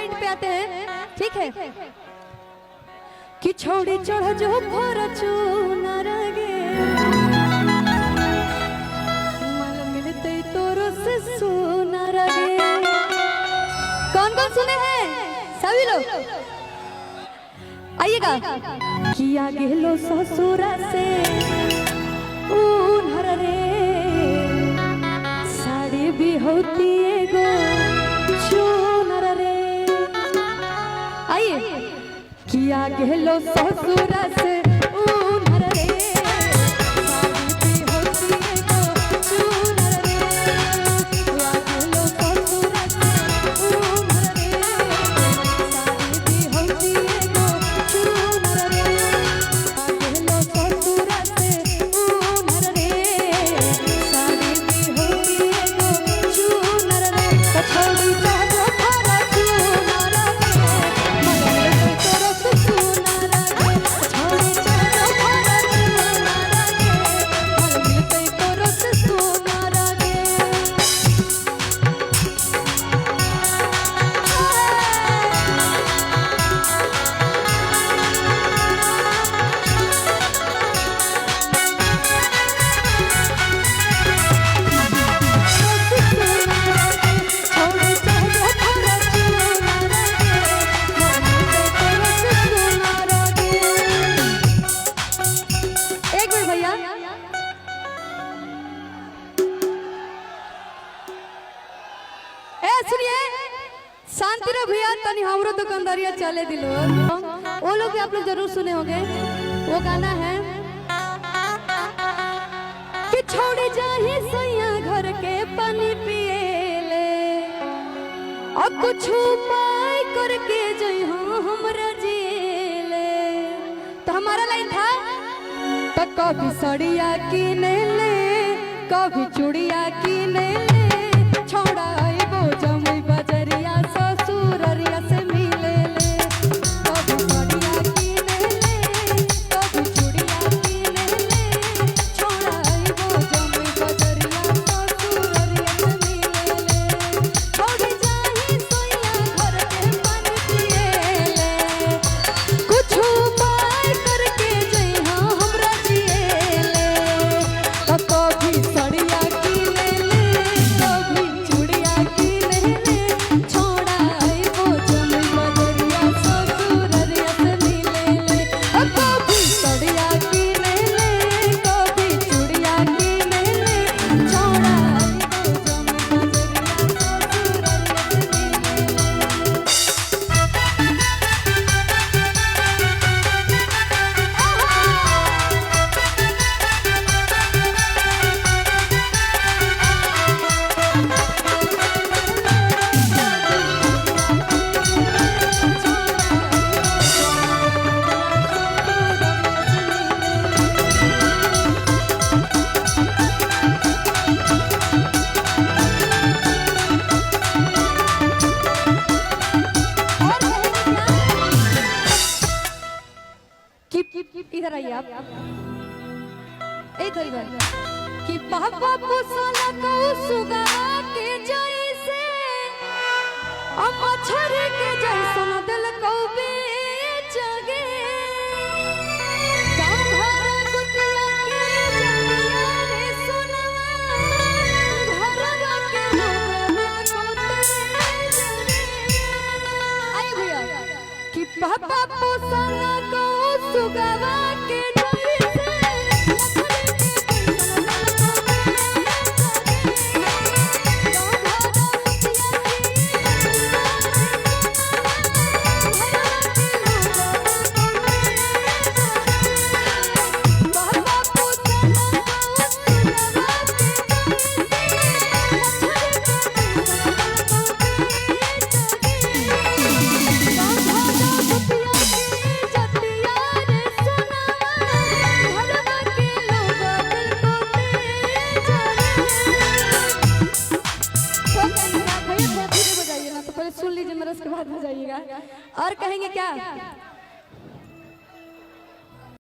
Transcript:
Point पे आते हैं, ठीक है। कि छोड़ी चढ़ जो फॉर्च्यूनर गे माल मिलते तोरो से सुनर गे। कौन कौन सुने हैं सभी लोग, आइएगा। किया गेलो ससुरा से उनहर रे साड़ी भी होती है गो चुनर रे। आइए। किया गेलो ससुरा से उनहर रे साड़ी भी होती है गो चुनर रे। किया गेलो ससुरा से उनहर रे साड़ी भी होती है गो चुनर रे। किया गेलो ससुरा से उनहर रे साड़ी भी होती है गो चुनर रे। छोड़ी जाओ थारा चुनर रे मगर तोरो से सुनर रे। छोड़ी जाओ थारा चुनर रे मगर तोरो से सुनर रे। एक मिनट भैया, ए सुनिए, शांति रहो भैया, तनी हमरो दुकानदारिया चले दिलो। वो लोग भी आप लोग जरूर सुने होंगे, वो गाना है कि छोड़ जाही सैया घर के पानी पिएले और कुछ उपाय करके जइहो हमरा जिएले। तो हमारा लाइन था तो कभी सड़िया किने ले कभी चूड़िया किने ले छोड़ा आइबो जमुई बजरिया ससुररिया से मिले ले। कभी सड़िया किने ले कभी चूड़िया किने ले छोड़ा आइबो जमुई बजरिया ससुररिया से मिले ले। छोड़ जाही सोइया घर के पानी पिएले कुछ उपाय करके जइहा हमरा जिएले। तो कभी सड़िया किने ले कभी चूड़िया किने ले छोड़ा आइबो जमुई बजरिया ससुररिया से मिले ले। कभी सड़िया किने ले कभी चूड़िया किने ले छोड़ा आइबो जमुई बजरिया ससुररिया से मिले ले। इधर आइए आप, इधर इधर। कि बाबा पुसला को सुगा के जैसे मच्छर के जैसन दिल को बेच गे। गाँव घर कुतिया के जलिया रे सुनवा घरवा के लोगवा को तेज गे। आई भैया कि बाबा पुसला को सुगावा के सुन लीजिए मेरा, उसके बाद हो जाइएगा। और कहेंगे क्या?